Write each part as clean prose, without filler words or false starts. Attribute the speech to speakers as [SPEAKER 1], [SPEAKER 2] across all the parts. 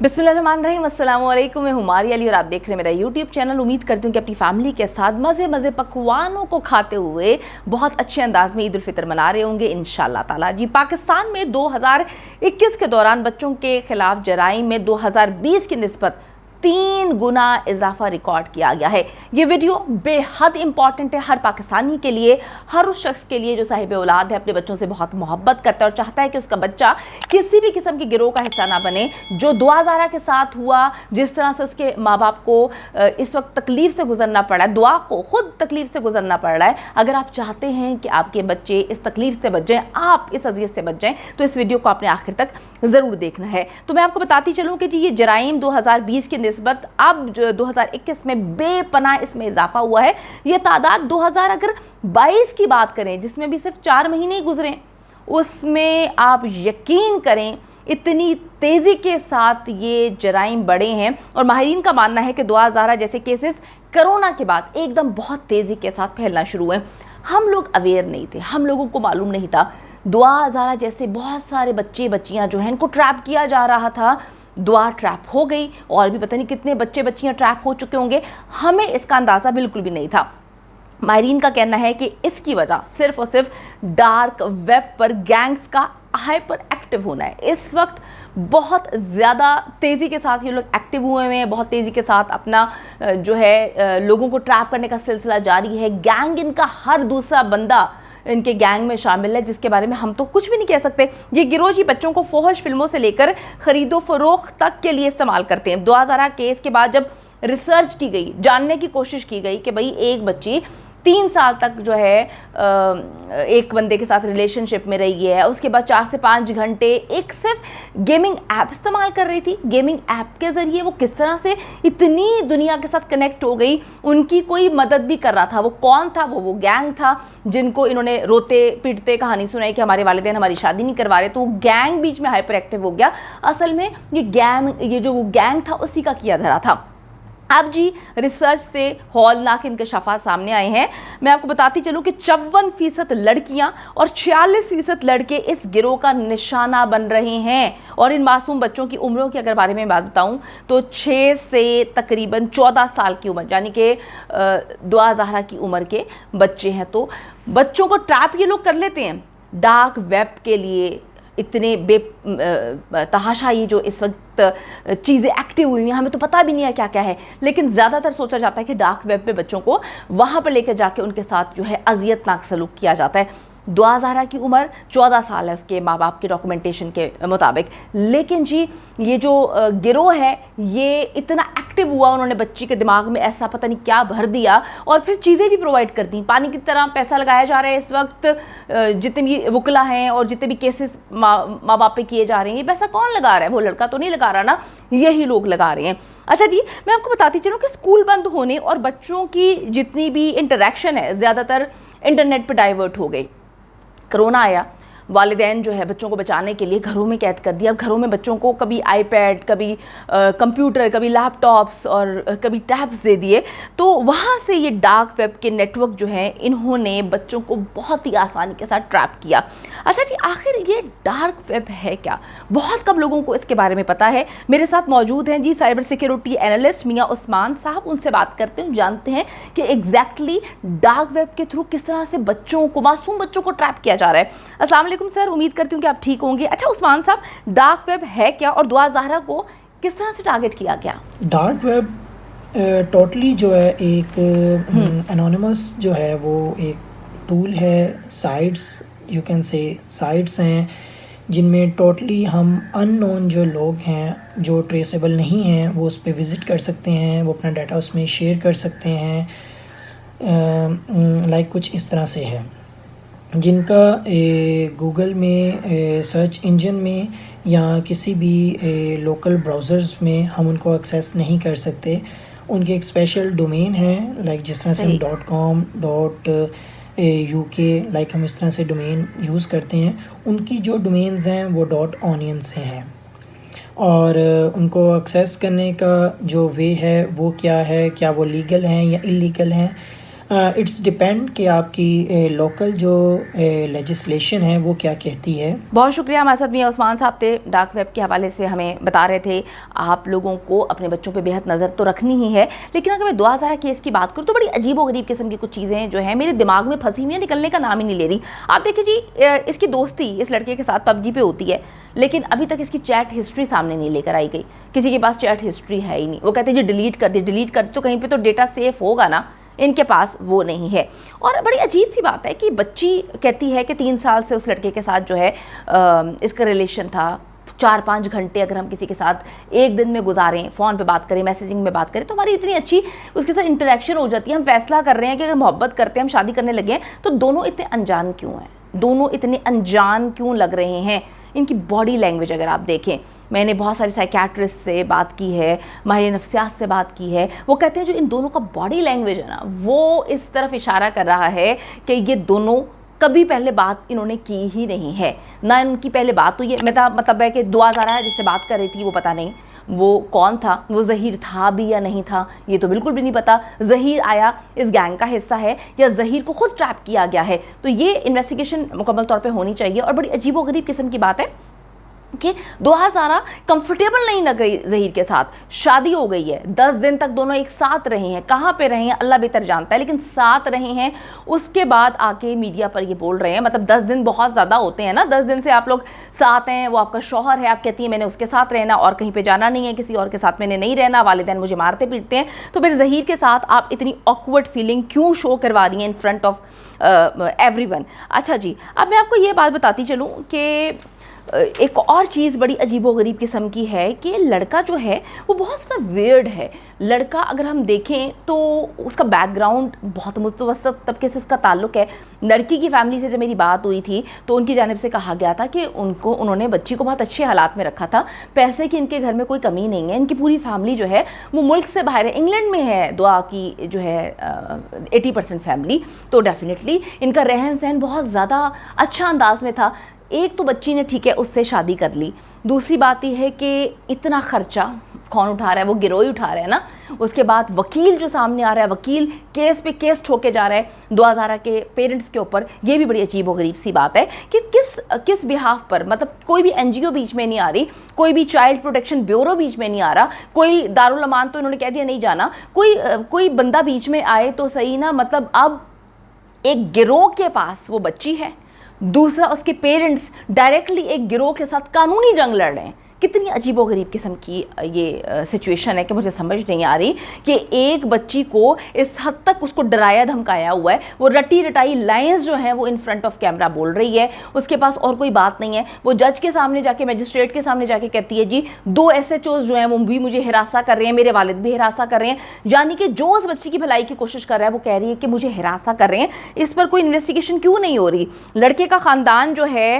[SPEAKER 1] बिस्मिल्लाहिर्रहमानिर्रहीम, अस्सलाम वालेकुम। मैं हुमारी अली और आप देख रहे हैं मेरा यूट्यूब चैनल। उम्मीद करती हूँ कि अपनी फैमिली के साथ मज़े पकवानों को खाते हुए बहुत अच्छे अंदाज में ईद उल फितर मना रहे होंगे इंशाअल्लाह ताला। जी, पाकिस्तान में 2021 के दौरान बच्चों के खिलाफ जराइम में 2020 की निस्बत 3 गुना इजाफा रिकॉर्ड किया गया है। ये वीडियो बेहद इंपॉर्टेंट है हर पाकिस्तानी के लिए, हर उस शख्स के लिए जो साहिब औलाद है, अपने बच्चों से बहुत मोहब्बत करता है और चाहता है कि उसका बच्चा किसी भी किस्म के गिरोह का हिस्सा ना बने। जो दुआ ज़ारा के साथ हुआ, जिस तरह से उसके माँ बाप को इस वक्त तकलीफ से गुजरना पड़ा है, दुआ को खुद तकलीफ से गुजरना पड़ रहा है, अगर आप चाहते हैं कि आपके बच्चे इस तकलीफ से बच जाएँ, आप इस अज़ियत से बच जाएँ, तो इस वीडियो को आपने आखिर तक ज़रूर देखना है। तो मैं आपको बताती चलूँ कि जी, ये जराइम 2020 की निस्बत अब 2021 में बेपनाह इसमें इजाफा हुआ है। ये तादाद 2022 की बात करें, जिसमें भी सिर्फ 4 महीने ही गुजरे, उसमें आप यकीन करें इतनी तेज़ी के साथ ये जराइम बढ़े हैं। और माहिरीन का मानना है कि दुआ ज़ारा जैसे केसेस कोरोना के बाद एकदम बहुत तेज़ी के साथ फैलना शुरू हुए। हम लोग अवेयर नहीं थे, हम लोगों को मालूम नहीं था। दुआ ज़ारा जैसे बहुत सारे बच्चे बच्चियां जो हैं, इनको ट्रैप किया जा रहा था। दुआ ट्रैप हो गई और भी पता नहीं कितने बच्चे बच्चियां ट्रैप हो चुके होंगे, हमें इसका अंदाज़ा बिल्कुल भी नहीं था। माहिरीन का कहना है कि इसकी वजह सिर्फ और सिर्फ डार्क वेब पर गैंग्स का हाइपर एक्टिव होना है। इस वक्त बहुत ज़्यादा तेज़ी के साथ ये लोग एक्टिव हुए हैं, बहुत तेज़ी के साथ अपना जो है लोगों को ट्रैप करने का सिलसिला जारी है। गैंग इनका हर दूसरा बंदा इनके गैंग में शामिल है, जिसके बारे में हम तो कुछ भी नहीं कह सकते। ये गिरोह जी बच्चों को फोहश फिल्मों से लेकर खरीदो फरोख्त तक के लिए इस्तेमाल करते हैं। दुआ ज़ारा केस के बाद जब रिसर्च की गई, जानने की कोशिश की गई कि भाई एक बच्ची 3 साल तक जो है एक बंदे के साथ रिलेशनशिप में रही है, उसके बाद 4 से 5 घंटे एक सिर्फ गेमिंग ऐप इस्तेमाल कर रही थी। गेमिंग ऐप के ज़रिए वो किस तरह से इतनी दुनिया के साथ कनेक्ट हो गई, उनकी कोई मदद भी कर रहा था। वो कौन था? वो गैंग था जिनको इन्होंने रोते पीटते कहानी सुनाई कि हमारे वालिदैन हमारी शादी नहीं करवा रहे, तो वो गैंग बीच में हाइपर एक्टिव हो गया। असल में ये जो वो गैंग था उसी का किया धरा था। अब जी, रिसर्च से हौलनाक इंकशाफात सामने आए हैं। मैं आपको बताती चलूँ कि 54% लड़कियां और 46% लड़के इस गिरोह का निशाना बन रहे हैं। और इन मासूम बच्चों की उम्रों की अगर बारे में बात बताऊं तो 6 से तकरीबन 14 साल की उम्र, यानी कि दुआ ज़ारा की उम्र के बच्चे हैं। तो बच्चों को ट्रैप ये लोग कर लेते हैं डार्क वेब के लिए। इतने तहाशा ये जो इस वक्त चीज़ें एक्टिव हुई हैं, हमें तो पता भी नहीं है क्या क्या है, लेकिन ज़्यादातर सोचा जाता है कि डार्क वेब पे बच्चों को वहाँ पर लेकर जाके उनके साथ जो है अज़ियतनाक सलूक किया जाता है। दुआ ज़ारा की उम्र 14 साल है उसके माँ बाप के डॉक्यूमेंटेशन के मुताबिक, लेकिन जी ये जो गिरोह है ये इतना एक्टिव हुआ, उन्होंने बच्ची के दिमाग में ऐसा पता नहीं क्या भर दिया और फिर चीज़ें भी प्रोवाइड कर दी। पानी की तरह पैसा लगाया जा रहा है इस वक्त। जितने भी वकला हैं और जितने भी केसेस माँ बाप पे किए जा रहे हैं, ये पैसा कौन लगा रहा है? वो लड़का तो नहीं लगा रहा ना, यही लोग लगा रहे हैं। अच्छा जी, मैं आपको बताती चलूँ कि स्कूल बंद होने और बच्चों की जितनी भी इंटरेक्शन है ज़्यादातर इंटरनेट पर डाइवर्ट हो गई। कोरोना आया, वालिदैन जो है बच्चों को बचाने के लिए घरों में कैद कर दिया। अब घरों में बच्चों को कभी आईपैड, कभी कंप्यूटर, कभी लैपटॉप्स और कभी टैब्स दे दिए। तो वहाँ से ये डार्क वेब के नेटवर्क जो हैं, इन्होंने बच्चों को बहुत ही आसानी के साथ ट्रैप किया। अच्छा जी, आखिर ये डार्क वेब है क्या? बहुत कम लोगों को इसके बारे में पता है। मेरे साथ मौजूद हैं जी साइबर सिक्योरिटी एनालिस्ट मियां उस्मान साहब, उनसे बात करते हैं, जानते हैं कि एग्जैक्टली डार्क वेब के थ्रू किस तरह से बच्चों को, मासूम बच्चों को ट्रैप किया जा रहा है। अस्सलाम वालेकुम सर, उम्मीद करती हूँ कि आप ठीक होंगे। अच्छा उस्मान साहब, डार्क वेब है क्या और दुआ ज़ारा को किस तरह से टारगेट किया गया?
[SPEAKER 2] डार्क वेब टोटली जो है एक एनोनिमस जो है वो एक टूल है। Sites, you can say sites हैं जिनमें टोटली हम अननोन जो लोग हैं, जो ट्रेसेबल नहीं हैं, वो उस पर विज़िट कर सकते हैं, वो अपना डाटा उसमें शेयर कर सकते हैं। लाइक कुछ इस तरह से है जिनका गूगल में सर्च इंजन में या किसी भी लोकल ब्राउज़र्स में हम उनको एक्सेस नहीं कर सकते। उनके एक स्पेशल डोमेन है, लाइक जिस तरह से हम .com .uk लाइक हम इस तरह से डोमेन यूज़ करते हैं, उनकी जो डोमेन्स हैं वो .onion से हैं। और उनको एक्सेस करने का जो वे है वो क्या है, क्या वो लीगल हैं या इलीगल हैं, इट्स डिपेंड कि आपकी लोकल जो लेजिस्लेशन है वो क्या कहती है।
[SPEAKER 1] बहुत शुक्रिया। हमारे साथ मियां उस्मान साहब थे, डार्क वेब के हवाले से हमें बता रहे थे। आप लोगों को अपने बच्चों पे बेहद नज़र तो रखनी ही है, लेकिन अगर मैं 2000 केस की बात करूँ तो बड़ी अजीब व गरीब किस्म की कुछ चीज़ें जो है मेरे दिमाग में फंसी हुई हैं, निकलने का नाम ही नहीं ले रही। आप देखिए जी, इसकी दोस्ती इस लड़के के साथ PUBG पे होती है, लेकिन अभी तक इसकी चैट हिस्ट्री सामने नहीं लेकर आई गई। किसी के पास चैट हिस्ट्री है ही नहीं। वो कहते हैं जी डिलीट कर दे तो कहीं पे तो डेटा सेफ होगा ना, इनके पास वो नहीं है। और बड़ी अजीब सी बात है कि बच्ची कहती है कि 3 साल से उस लड़के के साथ जो है इसका रिलेशन था। 4-5 घंटे अगर हम किसी के साथ एक दिन में गुजारें, फ़ोन पे बात करें, मैसेजिंग में बात करें, तो हमारी इतनी अच्छी उसके साथ इंटरेक्शन हो जाती है। हम फैसला कर रहे हैं कि अगर मोहब्बत करते हैं, हम शादी करने लगे हैं, तो दोनों इतने अनजान क्यों हैं? दोनों इतने अनजान क्यों लग रहे हैं? इनकी बॉडी लैंग्वेज अगर आप देखें, मैंने बहुत सारे साइकियाट्रिस्ट से बात की है, माहिर नफ्सियात से बात की है, वो कहते हैं जो इन दोनों का बॉडी लैंग्वेज है ना, वो इस तरफ इशारा कर रहा है कि ये दोनों कभी पहले बात इन्होंने की ही नहीं है, ना इनकी पहले बात हुई है। मतलब है कि दुआ ज़ारा है जिससे बात कर रही थी, वो पता नहीं वो कौन था, वो ज़हीर था भी या नहीं था, ये तो बिल्कुल भी नहीं पता। ज़हीर आया इस गैंग का हिस्सा है या ज़हीर को खुद ट्रैप किया गया है, तो ये इन्वेस्टिगेशन मुकम्मल तौर पे होनी चाहिए। और बड़ी अजीबोगरीब किस्म की बात है कि दुआ ज़ारा कंफर्टेबल नहीं लग रही ज़हीर के साथ। शादी हो गई है, 10 दिन तक दोनों एक साथ रहे हैं, कहाँ पे रहे हैं अल्लाह बेहतर जानता है, लेकिन साथ रहे हैं। उसके बाद आके मीडिया पर ये बोल रहे हैं, मतलब 10 दिन बहुत ज़्यादा होते हैं ना, 10 दिन से आप लोग साथ हैं, वो आपका शौहर है, आप कहती हैं मैंने उसके साथ रहना और कहीं पे जाना नहीं है, किसी और के साथ मैंने नहीं रहना, वालिदैन मुझे मारते पीटते हैं। तो फिर ज़हीर के साथ आप इतनी ऑकवर्ड फीलिंग क्यों शो करवा रही हैं इन फ्रंट ऑफ एवरीवन? अच्छा जी, अब मैं आपको ये बात बताती चलूँ कि एक और चीज़ बड़ी अजीबोगरीब किस्म की है कि लड़का जो है वो बहुत ज़्यादा वियर्ड है। लड़का अगर हम देखें तो उसका बैकग्राउंड बहुत मुतवस्सत तबके से उसका ताल्लुक़ है। लड़की की फैमिली से जब मेरी बात हुई थी तो उनकी जानिब से कहा गया था कि उन्होंने बच्ची को बहुत अच्छे हालात में रखा था, पैसे की इनके घर में कोई कमी नहीं है, इनकी पूरी फैमिली जो है वो मुल्क से बाहर है, इंग्लैंड में है दुआ की जो है 80% फैमिली। तो डेफिनेटली इनका रहन सहन बहुत ज़्यादा अच्छा अंदाज में था। एक तो बच्ची ने ठीक है उससे शादी कर ली, दूसरी बात यह है कि इतना ख़र्चा कौन उठा रहा है? वो गिरोह ही उठा रहे हैं ना। उसके बाद वकील जो सामने आ रहा है, वकील केस पे केस ठोके जा रहा है दुआ ज़ारा के पेरेंट्स के ऊपर। ये भी बड़ी अजीब व गरीब सी बात है कि किस बिहाफ पर, मतलब कोई भी NGO बीच में नहीं आ रही, कोई भी चाइल्ड प्रोटेक्शन ब्यूरो बीच में नहीं आ रहा, कोई दारुल अमान तो इन्होंने कह दिया नहीं जाना, कोई बंदा बीच में आए तो सही ना। मतलब अब एक गिरोह के पास वो बच्ची है, दूसरा उसके पेरेंट्स डायरेक्टली एक गिरोह के साथ कानूनी जंग लड़ रहे हैं। कितनी अजीबोगरीब किस्म की ये सिचुएशन है कि मुझे समझ नहीं आ रही कि एक बच्ची को इस हद तक उसको डराया धमकाया हुआ है। वो रटी रटाई लाइंस जो हैं वो इन फ्रंट ऑफ कैमरा बोल रही है, उसके पास और कोई बात नहीं है। वो जज के सामने जाके, मजिस्ट्रेट के सामने जाके कहती है जी 2 SHOs जो हैं वो भी मुझे हिरासा कर रहे हैं, मेरे वालिद भी हिरासा कर रहे हैं। यानी कि जो उस बच्ची की भलाई की कोशिश कर रहा है वो कह रही है कि मुझे हिरासा कर रहे हैं। इस पर कोई इन्वेस्टिगेशन क्यों नहीं हो रही? लड़के का ख़ानदान जो है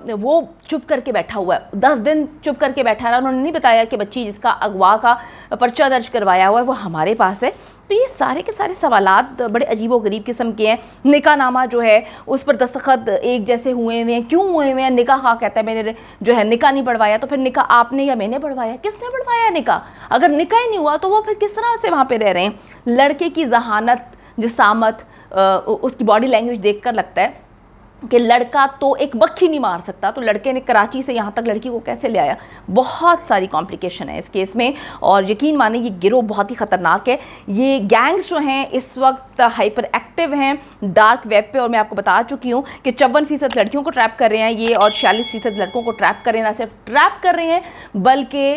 [SPEAKER 1] वो चुप करके बैठा हुआ है, 10 दिन चुप करके बैठा रहा। उन्होंने नहीं बताया कि बच्ची जिसका अगवा का पर्चा दर्ज करवाया हुआ है वो हमारे पास है। तो ये सारे के सारे सवालात बड़े अजीब व गरीब किस्म के हैं। निकाहनामा जो है उस पर दस्तखत एक जैसे हुए हुए हैं, क्यों हुए हुए हैं? निकाह कहता है मैंने जो है निकाह नहीं पढ़वाया, तो फिर निकाह आपने या मैंने पढ़वाया? किसने पढ़वाया निकाह? अगर निकाह ही नहीं हुआ तो वो फिर किस तरह से वहाँ पर रह रहे हैं? लड़के की जहानत, जिसामत, उसकी बॉडी लैंग्वेज देख कर लगता है कि लड़का तो एक बक्खी नहीं मार सकता, तो लड़के ने कराची से यहाँ तक लड़की को कैसे ले आया? बहुत सारी कॉम्प्लिकेशन है इस केस में। और यकीन माने ये गिरोह बहुत ही ख़तरनाक है। ये गैंग्स जो हैं इस वक्त हाइपर एक्टिव हैं डार्क वेब पे, और मैं आपको बता चुकी हूँ कि 54% लड़कियों को ट्रैप कर रहे हैं ये, और 46% लड़कों को ट्रैप कर रहे हैं। ना सिर्फ ट्रैप कर रहे हैं बल्कि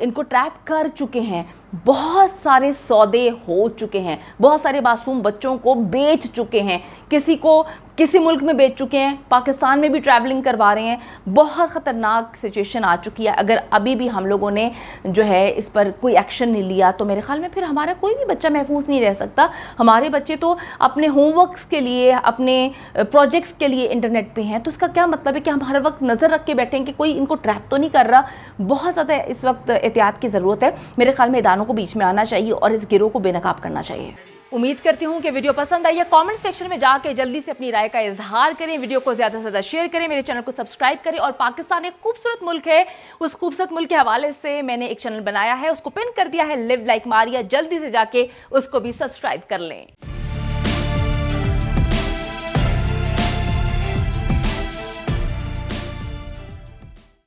[SPEAKER 1] इनको ट्रैप कर चुके हैं। बहुत सारे सौदे हो चुके हैं, बहुत सारे मासूम बच्चों को बेच चुके हैं, किसी को किसी मुल्क में बेच चुके हैं, पाकिस्तान में भी ट्रैवलिंग करवा रहे हैं। बहुत ख़तरनाक सिचुएशन आ चुकी है। अगर अभी भी हम लोगों ने जो है इस पर कोई एक्शन नहीं लिया तो मेरे ख्याल में फिर हमारा कोई भी बच्चा महफूज नहीं रह सकता। हमारे बच्चे तो अपने होमवर्क्स के लिए, अपने प्रोजेक्ट्स के लिए इंटरनेट पे हैं, तो इसका क्या मतलब है कि हम हर वक्त नज़र रख के बैठें कि कोई इनको ट्रैप तो नहीं कर रहा। बहुत ज़्यादा इस वक्त एहतियात की ज़रूरत है। मेरे ख्याल में इदारों को बीच में आना चाहिए और इस गिरोह को बेनकाब करना चाहिए। उम्मीद करती हूँ कि वीडियो पसंद आई है। कमेंट सेक्शन में जाके जल्दी से अपनी राय का इजहार करें, वीडियो को ज़्यादा से ज़्यादा शेयर करें, मेरे चैनल को सब्सक्राइब करें। और पाकिस्तान एक खूबसूरत मुल्क है, उस खूबसूरत मुल्क के हवाले से मैंने एक चैनल बनाया है, उसको पिन कर दिया है, लिव लाइक मारिया। जल्दी से जाके उसको भी सब्सक्राइब कर लें।